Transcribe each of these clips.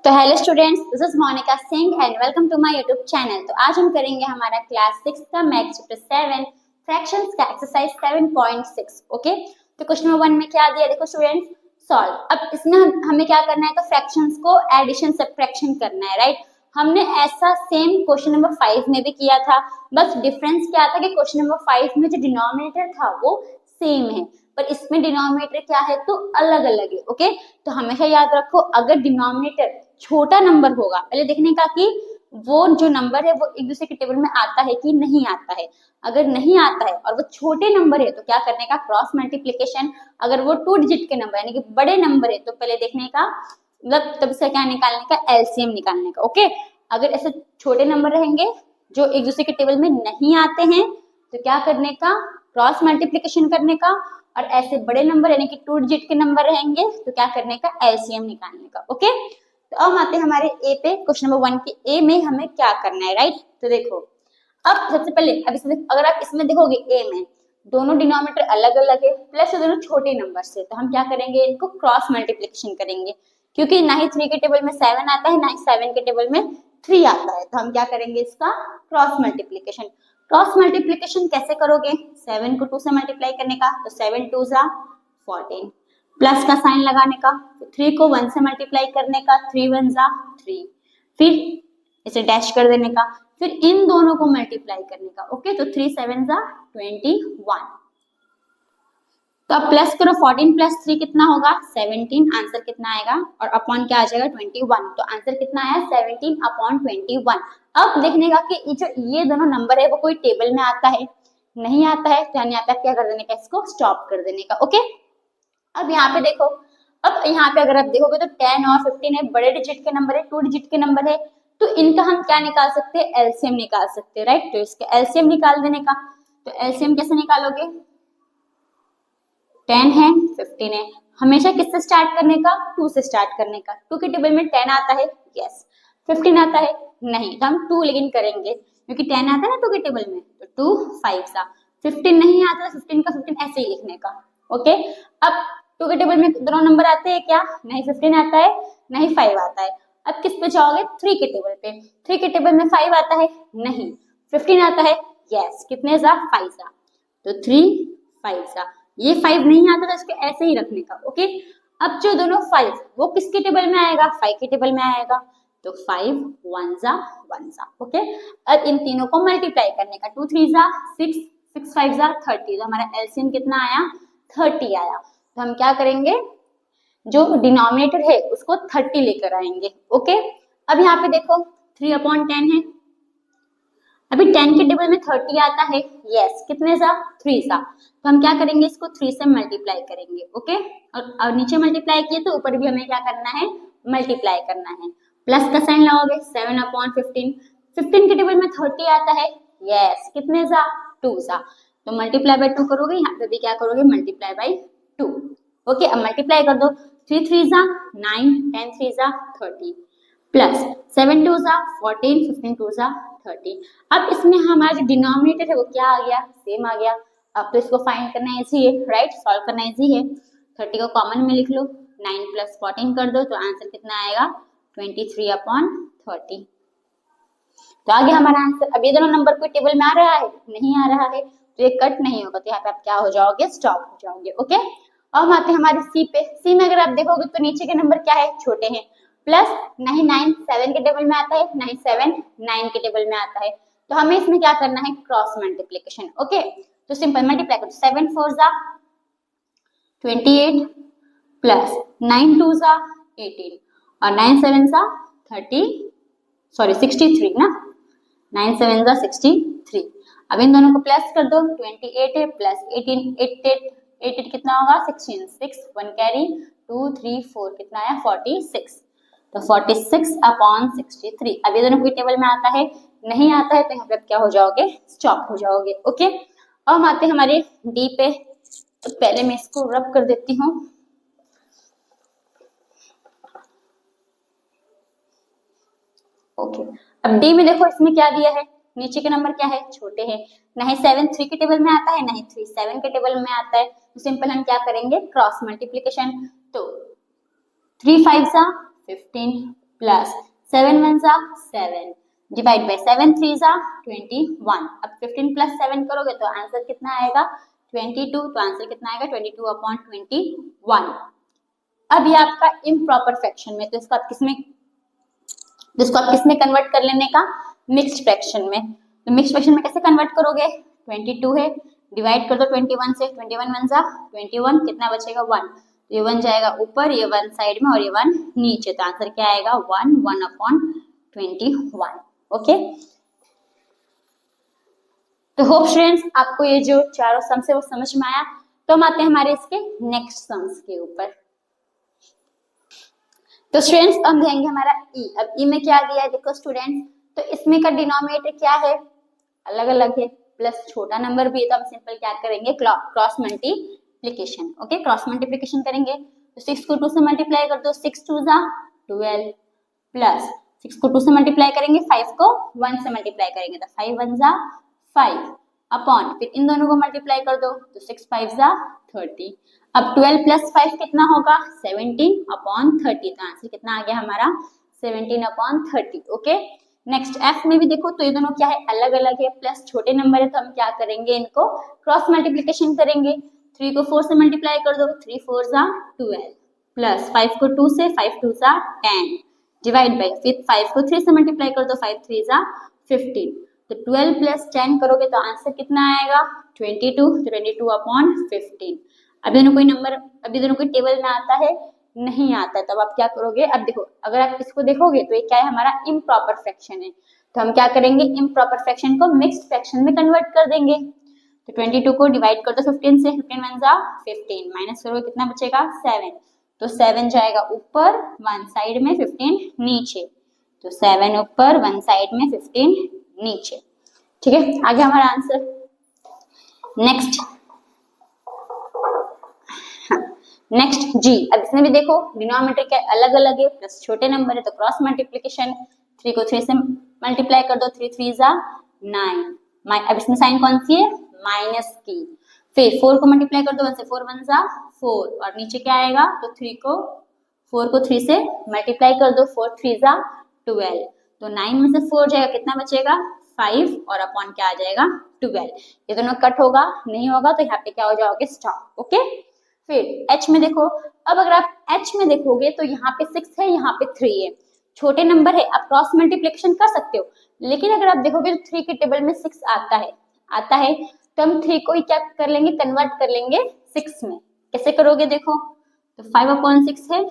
तो hello students, this is Monika Singh and welcome to my YouTube channel. तो आज हम करेंगे हमारा क्लास 6 का मैथ्स चैप्टर 7 फ्रैक्शंस का एक्सरसाइज 7.6। ओके, तो क्वेश्चन नंबर 1 में क्या दिया देखो स्टूडेंट्स, सॉल्व। अब इसमें हमें क्या करना है, तो फ्रैक्शंस को एडिशन सब्ट्रैक्शन करना है, राइट। हमने ऐसा सेम क्वेश्चन नंबर 5 में भी किया था, बस डिफरेंस क्या था कि क्वेश्चन नंबर 5 में जो डिनोमिनेटर था वो सेम है, पर इसमें डिनोमिनेटर क्या है तो अलग अलग है। ओके, तो हमेशा याद रखो, अगर डिनोमिनेटर छोटा नंबर होगा, पहले देखने का कि वो जो नंबर है वो एक दूसरे के टेबल में आता है कि नहीं आता है। अगर नहीं आता है और वो छोटे नंबर है तो क्या करने का, क्रॉस मल्टीप्लिकेशन। अगर वो 2 डिजिट के नंबर यानी कि बड़े नंबर है तो पहले देखने का, मतलब तब से क्या निकालने का, एलसीएम निकालने का। ओके, अगर ऐसे छोटे नंबर रहेंगे जो एक दूसरे के टेबल में नहीं आते हैं तो क्या करने का, क्रॉस मल्टीप्लिकेशन करने का। और ऐसे बड़े नंबर यानी कि 2 डिजिट के नंबर रहेंगे तो क्या करने का, एलसीएम निकालने का। ओके, तो अब आते हैं हमारे ए पे। क्वेश्चन नंबर 1 के ए में हमें क्या करना है, राइट। तो देखो, अब सबसे पहले अब इसमें अगर आप इसमें देखोगे ए में दोनों डिनोमिनेटर अलग अलग है, प्लस दोनों छोटे नंबर से, तो हम क्या करेंगे, इनको क्रॉस मल्टीप्लिकेशन करेंगे। क्योंकि ना ही 3 के टेबल में 7 आता है, ना ही 7 के टेबल में 3 आता है, तो हम क्या करेंगे, इसका क्रॉस मल्टीप्लिकेशन। क्रॉस मल्टीप्लिकेशन कैसे करोगे, 7 को 2 से मल्टीप्लाई करने का, तो 7 2 जा 14, प्लस का साइन लगाने का, तो 3 को 1 से मल्टीप्लाई करने का, 3 1 जा 3, फिर इसे डैश कर देने का, फिर इन दोनों को मल्टीप्लाई करने का। ओके, तो 3 7 जा 21। तो अब प्लस करो, 14 प्लस 3 कितना होगा, 17। आंसर कितना आएगा, और अपॉन क्या आ जाएगा, 21। तो आंसर कितना आया, 17/21। अब देखने का कि ये दोनों नंबर है वो कोई टेबल में आता है, नहीं आता है, तो नहीं आता है, क्या कर देने का, इसको स्टॉप कर देने का। ओके, अब यहाँ पे देखो, अब यहाँ पे अगर आप देखोगे तो 10 और 15 है, बड़े डिजिट के नंबर है, 2 डिजिट के नंबर है, तो इनका हम क्या निकाल सकते हैं, एलसीएम निकाल सकते हैं, राइट। तो इसका एलसीएम निकाल देने का, तो एलसीएम कैसे निकालोगे, 10 है 15 है, हमेशा किससे स्टार्ट करने का, 2 से स्टार्ट करने का। 2 के टेबल में 10 आता है, यस। 15 आता है, नहीं, तो हम 2 लेकिन करेंगे क्योंकि 10 आता है ना 2 के टेबल में, तो 2 5 सा। 15 नहीं आता, 15 का 15 ऐसे ही लिखने का। ओके, अब 2 के टेबल में दोनों नंबर आते हैं क्या, नहीं 15 आता है, नहीं 5 आता है। अब किस पे जाओगे, 3 के टेबल पे। 3 के टेबल में 5 आता है, नहीं। 15 आता है, यस। कितने सा, 5 सा, तो 3 5 सा। ये 5 नहीं आता तो इसको ऐसे ही रखने का। ओके, अब जो दोनों 5 वो किसके टेबल में आएगा, 5 के टेबल में आएगा, तो 5 1 जा 1 जा। ओके, अब इन तीनों को मल्टीप्लाई करने का, 2 3 जा 6, 6 5 जा 30, तो हमारा एलसीएम कितना आया, 30 आया। तो हम क्या करेंगे, जो डिनोमिनेटर है उसको 30 लेकर आएंगे। ओके, अब यहाँ पे देखो 3/10 है, अभी 10 के टेबल में 30 आता है, यस। कितने सा, 3 सा, तो हम क्या करेंगे, इसको 3 से मल्टीप्लाई करेंगे। ओके, और नीचे मल्टीप्लाई किए तो ऊपर भी हमें क्या करना है, मल्टीप्लाई करना है। प्लस का साइन लगाओगे, 7/15। 15 के टेबल में 30 आता है, यस। कितने सा, 2 सा, तो मल्टीप्लाई बाय 2 करोगे, यहाँ पे भी क्या करोगे, मल्टीप्लाई बाय 2। ओके, अब मल्टीप्लाई कर दो, 3 3 जा 9, 10 3 जा 30, प्लस 7 2 जा 14, 15 2 जा 30। अब इसमें हमारा जो डिनोमिनेटर है वो क्या आ गया, सेम आ गया। अब तो इसको फाइंड करना इजी है, राइट, सॉल्व करना इजी है। 30 को कॉमन में लिख लो, 9 + 14 कर दो, तो आंसर कितना आएगा, 23/30। तो आगे हमारा आंसर। अब ये दोनों नंबर कोई टेबल में आ रहा है, नहीं आ रहा है, तो ये कट नहीं होगा, तो यहाँ पे आप क्या हो जाओगे, स्टॉप हो जाओगे। ओके, अब हम आते हैं हमारे सी पे। सी में अगर आप देखोगे तो नीचे के नंबर क्या है, छोटे हैं, प्लस नहीं 9 7 के टेबल में आता है, नहीं 7 9 के टेबल में आता है, तो हमें इसमें क्या करना है, क्रॉस मल्टीप्लिकेशन। ओके, तो सिंपल मल्टीप्लाई करो, 7 4 जा 28, प्लस 9 2 जा 18, और 9 7 जा 63 ना, 9 7 जा 63। अब इन दोनों को प्लस कर दो, 28 है प्लस 18, 8 कितना होगा, 16, 6 1 कैरी, 2 3 4 कितना आया, 46, तो 46/63। अब ये दोनों कोई टेबल में आता है, नहीं आता है, तो यहाँ पे क्या हो जाओगे, स्टॉप हो जाओगे। ओके, अब हम आते हैं हमारे डी पे। तो पहले मैं इसको रब कर देती हूँ। ओके, अब डी में देखो इसमें क्या दिया है, नीचे के नंबर क्या है, छोटे हैं, ना ही 7 3 के टेबल में आता है, ना ही 3 7 के टेबल में आता है, तो सिंपल हम क्या करेंगे, क्रॉस मल्टीप्लिकेशन। तो 3 5 जा 15, प्लस 7 वन जा 7 डिवाइड बाय 7 3 जा 21। अब 15 प्लस 7 करोगे तो आंसर कितना आएगा 22। तो आंसर कितना आएगा 22 अपॉन 21। अब ये आपका इम्प्रॉपर फ्रैक्शन में, तो इसको आप किसमें कन्वर्ट कर लेने का, मिक्स्ड फ्रैक्शन में। तो मिक्स्ड फ्रैक्शन में कैसे कन्वर्ट करोगे, 22 है डिवाइड कर दो 21 से, 21 वन जा 21, कितना बचेगा 1। ये 1 जाएगा ऊपर, ये 1 साइड में और ये 1 नीचे, तो आंसर क्या आएगा 1 अपॉन 21। ओके, तो होप स्टूडेंट्स आपको ये जो चारों सम्स है वो समझ में आया। तो हम आते हैं हमारे इसके नेक्स्ट सम्स के ऊपर। तो स्टूडेंट्स हम देखेंगे हमारा ई। अब ई में क्या दिया है देखो स्टूडेंट्स, तो इसमें का डिनोमिनेटर क्या है, अलग अलग है, प्लस छोटा नंबर भी है, तो हम सिंपल क्या करेंगे cross multiplication. Okay, cross multiplication करेंगे तो 6 को 2 से मल्टीप्लाई कर दो, 6 2 जा 12 प्लस 6 को 2 से मल्टीप्लाई करेंगे, 5 को 1 से मल्टीप्लाई करेंगे तो 5 1 जा 5 अपॉन, फिर इन दोनों को मल्टीप्लाई कर दो तो 6 5 जा 30। अब 12 प्लस 5 कितना होगा 17 अपॉन 30, तो आंसर कितना आ गया हमारा 17 अपॉन 30। ओके, नेक्स्ट एफ में भी देखो तो ये दोनों क्या है अलग अलग है, प्लस छोटे नंबर है, तो हम क्या करेंगे इनको क्रॉस मल्टीप्लिकेशन करेंगे। 3 को 4 से मल्टीप्लाई कर दो, 3 4 जा 12 प्लस 5 को 2 से, 5 2 जा 10 डिवाइड बाई, फिर 5 को 3 से मल्टीप्लाई कर दो, 5 3 जा 15। तो 12 प्लस 10 करोगे तो आंसर कितना आएगा 22, 22 अपॉन 15। अभी दोनों कोई नंबर, अभी दोनों कोई टेबल में आता है नहीं आता, तब आप क्या करोगे, अब देखो अगर आप इसको देखोगे तो ये क्या है हमारा इम्प्रॉपर फ्रैक्शन है, तो हम क्या करेंगे इम्प्रॉपर फ्रैक्शन को मिक्स्ड फ्रैक्शन में कन्वर्ट कर देंगे। तो 22 को डिवाइड कर दो 15 से, 15 1 जा 15 माइनस करोगे कितना बचेगा 7, तो 7 जाएगा ऊपर 1 साइड में 15 नीचे, तो 7 ऊपर 1 साइड में 15 नीचे। ठीक है, आगे हमारा आंसर। नेक्स्ट नेक्स्ट जी। अब इसमें भी देखो डिनोमिनेटर क्या अलग अलग है, प्लस छोटे नंबर है तो क्रॉस मल्टीप्लिकेशन, 3 को 3 से मल्टीप्लाई कर दो, 3 3 जा 9। अब इसमें साइन कौन सी है माइनस की, फिर 4 को मल्टीप्लाई कर दो 1 से, 4 1 जा 4 और नीचे क्या आएगा, तो 4 को 3 से मल्टीप्लाई कर दो, 4 3 जा 12, तो 9 में से 4 जाएगा कितना बचेगा 5 और अपॉन क्या आ जाएगा 12। ये दोनों कट होगा, नहीं होगा तो यहाँ पे क्या हो जाओगे स्टॉप। ओके, फिर h में देखो, अब अगर आप h में देखोगे तो यहाँ पे 6 है, यहाँ पे 3 है, छोटे नंबर है, आप क्रॉस मल्टीप्लिकेशन कर सकते हो, लेकिन अगर आप देखोगे तो 3 के टेबल में 6 आता है तो हम 3 को ही क्या कर लेंगे कन्वर्ट कर लेंगे 6 में। कैसे करोगे देखो, तो 5 अपॉन 6 है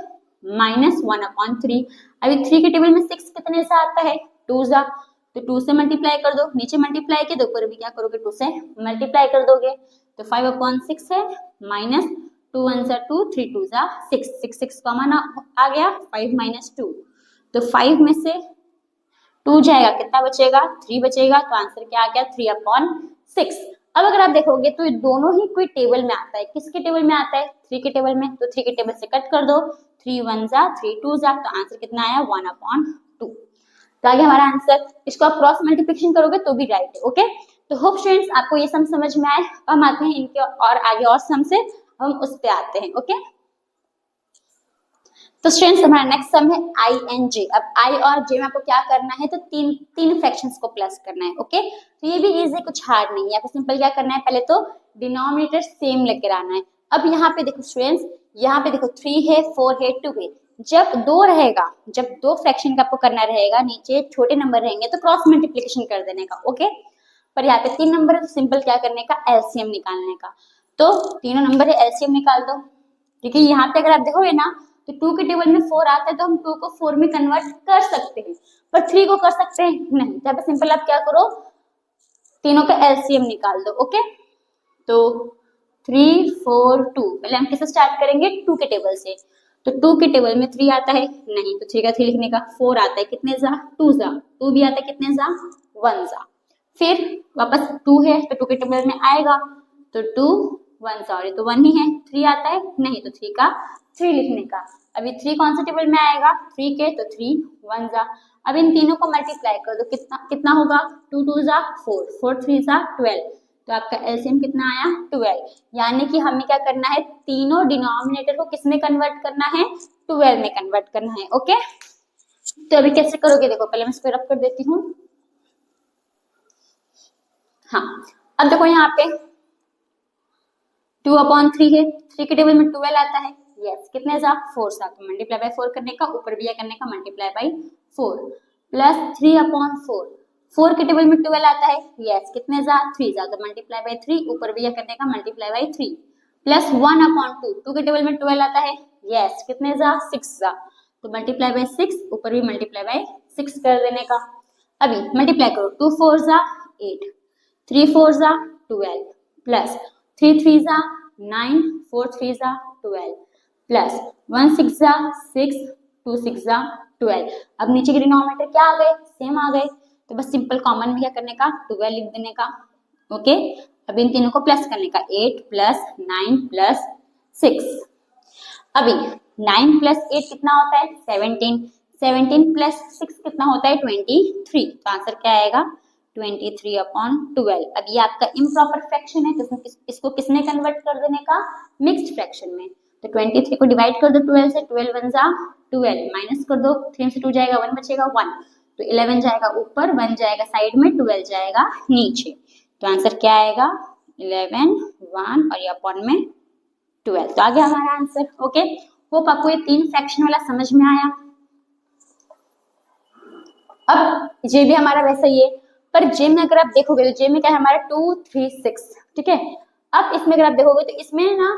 माइनस 1 अपॉन 3। अभी 3 के टेबल में 6 कितने से आता है 2 जा, तो 2 से मल्टीप्लाई कर दो, नीचे मल्टीप्लाई के दो, ऊपर भी क्या करोगे 2 से मल्टीप्लाई कर दोगे, तो 5 अपॉन 6 है माइनस 2 1 जा 2, 3 2 जा 6, 6 6 कॉमन आ गया, 5 माइनस 2, तो 5 में से 2 जाएगा कितना बचेगा 3 बचेगा, तो आंसर क्या आ गया 3 अपॉन 6। अब अगर आप देखोगे तो ये दोनों ही कोई टेबल में आता है, किसके टेबल में आता है 3 के टेबल में, तो 3 के टेबल से कट कर दो, 3 1 जा 3 2 जा, तो आंसर कितना आया 1 अपॉन 2। तो आगे हमारा आंसर, इसको आप क्रॉस मल्टीप्लिकेशन करोगे तो भी राइट है। ओके, तो होप स्टूडेंट्स आपको ये सम समझ में आए। हम आते हैं इनके और आगे और सम से, हम उस पे आते हैं। ओके, तो स्टूडेंट्स हमारा नेक्स्ट सम है आई एंड जे। अब आई और जे में आपको क्या करना है, तो तीन फ्रैक्शंस को प्लस करना है। ओके, तो ये भी इजी, कुछ हार्ड नहीं है, आपको सिंपल क्या करना है, पहले तो डिनोमिनेटर सेम लेकर आना है। अब यहाँ पे देखो स्टूडेंट्स, यहाँ पे देखो 3 है 4 है 2 है, जब 2 रहेगा, जब 2 फ्रैक्शन का आपको करना रहेगा, नीचे छोटे नंबर रहेंगे तो क्रॉस मल्टीप्लिकेशन कर देने का। ओके, पर यहाँ पे 3 नंबर है तो सिंपल क्या करने का एलसीएम निकालने का, तो तीनों नंबर है एलसीएम निकाल दो। क्योंकि यहाँ पे अगर आप देखोगे ना तो 2 के टेबल में 4 आता है तो हम 2 को 4 में कन्वर्ट कर सकते हैं, पर 3 को कर सकते हैं नहीं, यहाँ पे सिंपल आप क्या करो तीनों का एलसीएम निकाल दो। ओके, तो 3 4 2, पहले हम किससे स्टार्ट करेंगे 2 के टेबल से, तो 2 के टेबल में 3 आता है नहीं, तो 3 का 3 लिखने का, 4 आता है कितने जा 2 जा, 2 भी आता है कितने जा 1 जा, फिर वापस 2 है तो 2 के टेबल में आएगा, तो 2 1 सॉरी तो 1 ही है, 3 आता है नहीं, तो 3 का 3 लिखने का। अभी 3 कौन से टेबल में आएगा 3 के, तो 3 1 जा। अब इन तीनों को मल्टीप्लाई कर दो, कितना कितना होगा 2 2 जा 4, 4 3 जा 12, तो आपका एलसीएम कितना आया 12। यानी कि हमें क्या करना है, तीनों डिनोमिनेटर को किस में कन्वर्ट करना है 12 में कन्वर्ट करना है। ओके, तो अभी कैसे करोगे देखो, पहले मैं इसको रब कर देती हूँ। हाँ, अब देखो यहाँ पे 2/3 है, 3 के टेबल में 12 आता है, यस कितने जा 4 सा, तो मल्टीप्लाई बाय 4 करने का, ऊपर भी करने का मल्टीप्लाई बाय 4 प्लस 3/4, 4 के टेबल में 12 आता है, यस कितने जा 3 जा, तो मल्टीप्लाई बाय 3, ऊपर भी करने का मल्टीप्लाई बाय 3 प्लस 1/2, 2 के टेबल में 12 आता है, यस कितने जा 6 जा, तो मल्टीप्लाई बाय 6, ऊपर भी मल्टीप्लाई बाय 6 कर देने का। अभी मल्टीप्लाई करो, 2 4 जा 8, 3 4 जा 12 प्लस 3 3 जा 9, 4 3 जा 12 प्लस 1 6 जा 6, 2 6 जा 12। अब नीचे के डिनोमिनेटर क्या आ गए, सेम आ गए, तो बस सिंपल कॉमन में क्या करने का 12 लिख देने का। ओके, अब इन तीनों को प्लस करने का, 8 प्लस 9 प्लस 6। अभी 9 प्लस 8 कितना होता है 17, 17 प्लस 6 कितना होता है 23, तो आंसर क्या आएगा 23/12। अब ये आपका इम्प्रॉपर फ्रैक्शन है, तो इसको किसने कन्वर्ट कर देने का, मिक्स्ड फ्रैक्शन में। तो 23 को डिवाइड कर दो 12 से, 12 1 जा 12, माइनस कर दो, 3 से 2 जाएगा 1 बचेगा 1, तो 11 जाएगा ऊपर, 1 जाएगा साइड में, 12 जाएगा नीचे, तो आंसर क्या आएगा 11 1 और ये अपॉन में 12, तो आ गया हमारा आंसर। ओके, होप आपको ये 3 फ्रैक्शन वाला समझ में आया। अब जे भी हमारा वैसा ही है, पर जे में अगर आप देखोगे तो जे में क्या है हमारा 2 3 6, ठीक है। अब इसमें अगर आप देखोगे तो इसमें ना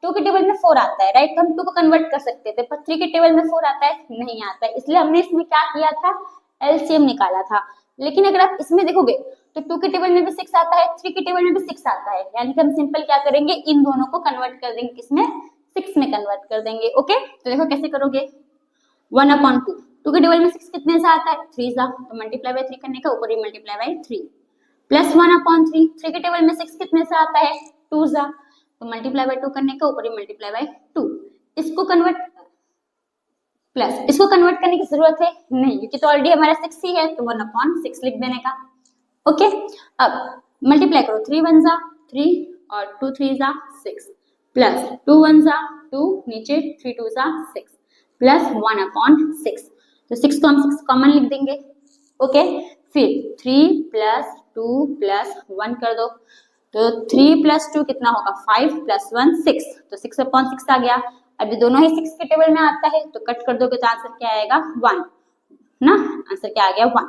2 के टेबल में 4 आता है, राइट, तो हम 2 को कन्वर्ट कर सकते थे, पर 3 के टेबल में 4 आता है नहीं आता है, इसलिए हमने इसमें क्या किया था एलसीएम निकाला था। लेकिन अगर आप इसमें देखोगे तो 2 के टेबल में भी 6 आता है, 3 के टेबल में भी 6 आता है, यानी कि हम सिंपल क्या करेंगे इन दोनों को कन्वर्ट कर देंगे, किसमें 6 में कन्वर्ट कर देंगे। ओके, तो देखो कैसे करोगे, 1/2, 2 के टेबल में 6 कितने से आता है 3 सा, तो मल्टीप्लाई बाय 3 करने का, ऊपर ही मल्टीप्लाई बाय 3 प्लस 1/3, 3 के टेबल में 6 कितने से आता है 2 सा, तो मल्टीप्लाई बाय 2 करने का, ऊपर ही मल्टीप्लाई बाय 2, इसको कन्वर्ट प्लस इसको कन्वर्ट करने की जरूरत है नहीं, क्योंकि तो ऑलरेडी हमारा 6 ही है, तो 1/6 लिख देने का। ओके, अब मल्टीप्लाई करो, 3 1 जा 3 और 2 3 जा 6 प्लस 2 1 जा 2, नीचे 3 2 जा 6 प्लस 1/6, तो 6 को हम 6 कॉमन लिख देंगे। ओके, फिर 3 प्लस 2 प्लस 1 कर दो, तो 3 प्लस 2 कितना होगा 5 प्लस 1 6, तो 6/6 आ गया। अभी दोनों ही 6 के टेबल में आता है, तो कट कर दोगे तो आंसर क्या आएगा 1 ना, आंसर क्या आ गया 1।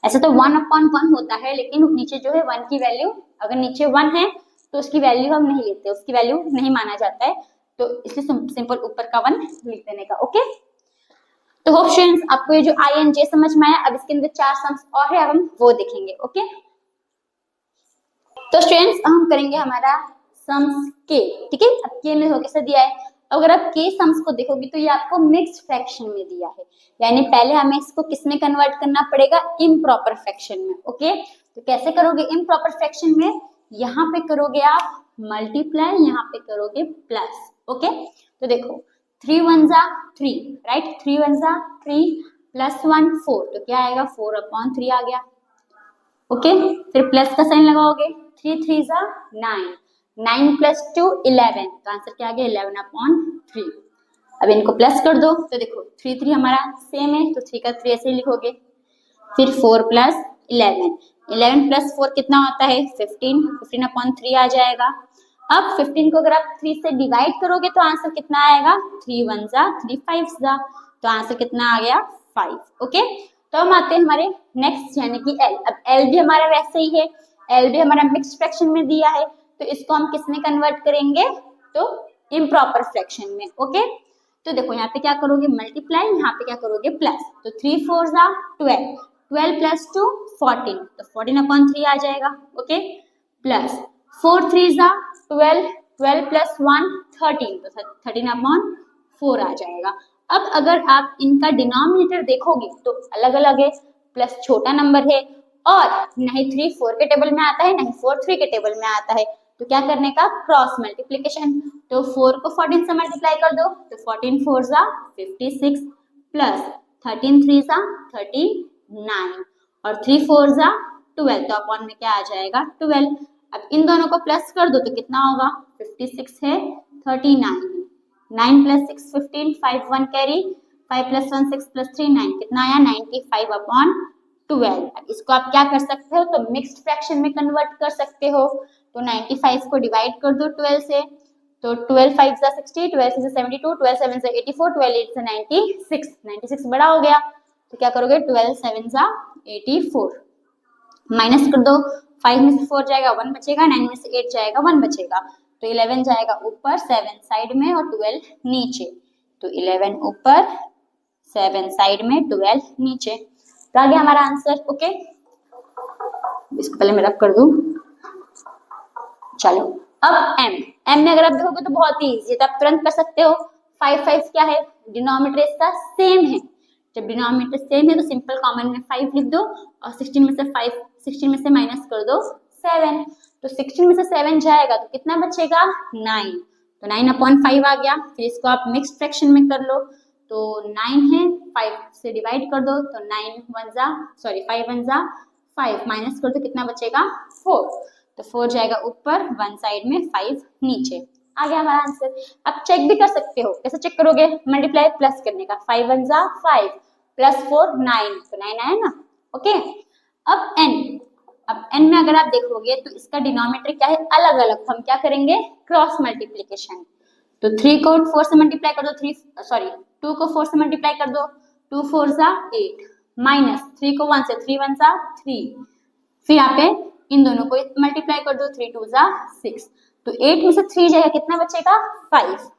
ऐसे तो 1/1 होता है, लेकिन नीचे जो है 1 की वैल्यू, अगर नीचे 1 है तो उसकी वैल्यू हम नहीं लेते, उसकी वैल्यू नहीं माना जाता है, तो इसलिए सिंपल ऊपर का 1 लिख देने का। ओके, तो होप स्टूडेंट्स आपको ये जो आई एंड जे समझ में आया। अब इसके अंदर 4 सम्स और है, अब हम वो देखेंगे। ओके, तो स्टूडेंट्स हम करेंगे हमारा सम्स के, ठीक है। अब के में कैसे दिया है, अगर आप के सम्स को देखोगे तो ये आपको मिक्स्ड फ्रैक्शन में दिया है, यानी पहले हमें इसको किस में कन्वर्ट करना पड़ेगा इम्प्रॉपर फ्रैक्शन में। ओके, तो कैसे करोगे इम्प्रॉपर फ्रैक्शन में, यहाँ पे करोगे आप मल्टीप्लाई, यहाँ पे करोगे प्लस। ओके, तो देखो 3 1 जा 3, राइट, 3 1 जा 3 प्लस 1 4, तो क्या आएगा 4/3 आ गया। ओके, फिर प्लस का साइन लगाओगे, 3 3 जा 9, 9 प्लस 2 11, तो आंसर क्या आ गया 11/3। अब इनको प्लस कर दो, तो देखो 3 3 हमारा सेम है, तो 3 का 3 ऐसे ही लिखोगे। फिर 4 प्लस 11, 11 प्लस 4 कितना होता है 15, 15/3 आ जाएगा। अब 15 को अगर आप 3 से डिवाइड करोगे तो आंसर कितना आएगा 3 1 जा 3 5 जा, तो आंसर कितना आ गया 5। ओके, तो हम आते हैं हमारे नेक्स्ट यानी कि एल। अब एल भी हमारा वैसे ही है, एल भी हमारा मिक्स्ड फ्रैक्शन में दिया है, तो इसको हम किस में कन्वर्ट करेंगे तो इम्प्रॉपर फ्रैक्शन में। ओके, तो देखो यहाँ पे क्या करोगे मल्टीप्लाई, यहाँ पे क्या करोगे प्लस, तो 3 4 जा 12, 12 प्लस 2 14, तो 14/3 आ जाएगा। ओके, प्लस 4 3 जा 12, 12 प्लस 1 13, तो 13/4 आ जाएगा। अब अगर आप इनका डिनोमिनेटर देखोगे तो अलग अलग है, प्लस छोटा नंबर है, और नहीं 3 4 के टेबल में आता है, नहीं 4 3 के टेबल में आता है, तो क्या करने का क्रॉस मल्टीप्लीकेशन, तो 4 को 14 से मल्टीप्लाई कर दो, तो 14 4 जा 56 प्लस 13 3 जा 39 और 3 4 जा 12, तो अपॉन में क्या आ जाएगा 12। अब इन दोनों को प्लस कर दो तो कितना होगा 56 है 39, 9 प्लस 6 15, 5 1 कैरी, 5 + 1 6 + 3 9, कितना आया 95/12। अब इसको आप क्या कर सकते हो, तो मिक्स्ड फ्रैक्शन में कन्वर्ट कर सकते हो। तो 95 को डिवाइड कर दो 12 से, तो 12 5 = 60, 12 6 = 72, 12 7 = 84, 12 8 = 96। 96 बड़ा हो गया तो क्या करोगे, 12 7 = 84, माइनस कर दो, 5 में से 4 जाएगा 1 बचेगा, 9 में से 8 जाएगा 1 बचेगा, तो 11 जाएगा ऊपर, 7 साइड में और 12 नीचे। तो 11 ऊपर, 7 साइड में, 12 नीचे। तो आ गया हमारा आंसर। ओके, इसको पहले मैं रब कर दूं। चलो अब m में अगर आप देखोगे तो बहुत ही इजी है, तो आप तुरंत कर सकते हो। 5 5 क्या है, डिनोमिनेटर इसका सेम है। जब डिनोमिनेटर सेम है तो सिंपल कॉमन में 5 लिख दो और 16 में से माइनस कर दो 7। तो 16 में से 7 जाएगा तो कितना बचेगा 9, तो 9/5 आ गया। फिर इसको आप मिक्स्ड फ्रैक्शन में कर लो, तो 9 है, 5 से डिवाइड कर दो, तो 5 1 = 5, माइनस कर दो, कितना बचेगा 4, तो 4 जाएगा ऊपर, 1 साइड में, 5 नीचे। आ गया हमारा आंसर। अब चेक भी कर सकते हो, कैसे चेक करोगे, मल्टीप्लाई प्लस करने का, 5 1 = 5 + 4 9, तो 9 आया ना। ओके, अब n में अगर आप देखोगे तो इसका डिनोमिनेटर क्या है, अलग अलग, हम क्या करेंगे, क्रॉस मल्टीप्लीकेशन। तो 3 को 4 से मल्टीप्लाई कर दो, 2 को 4 से मल्टीप्लाई कर दो, 2 4 = 8, माइनस 3 को 1 से, 3 1 = 3, फिर यहाँ पे इन दोनों को मल्टीप्लाई कर दो, 3 2 = 6, तो 8 में से 3 जाएगा, कितना बचेगा 5,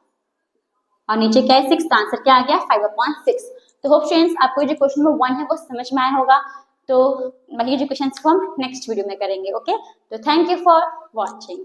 और नीचे क्या है 6, तो आंसर क्या आ गया 5/6। तो होप स्टूडेंट्स आपको जो क्वेश्चन नंबर 1 है वो समझ में आया होगा। तो बाकी जो क्वेश्चंस को हम नेक्स्ट वीडियो में करेंगे। ओके, तो थैंक यू फॉर वॉचिंग।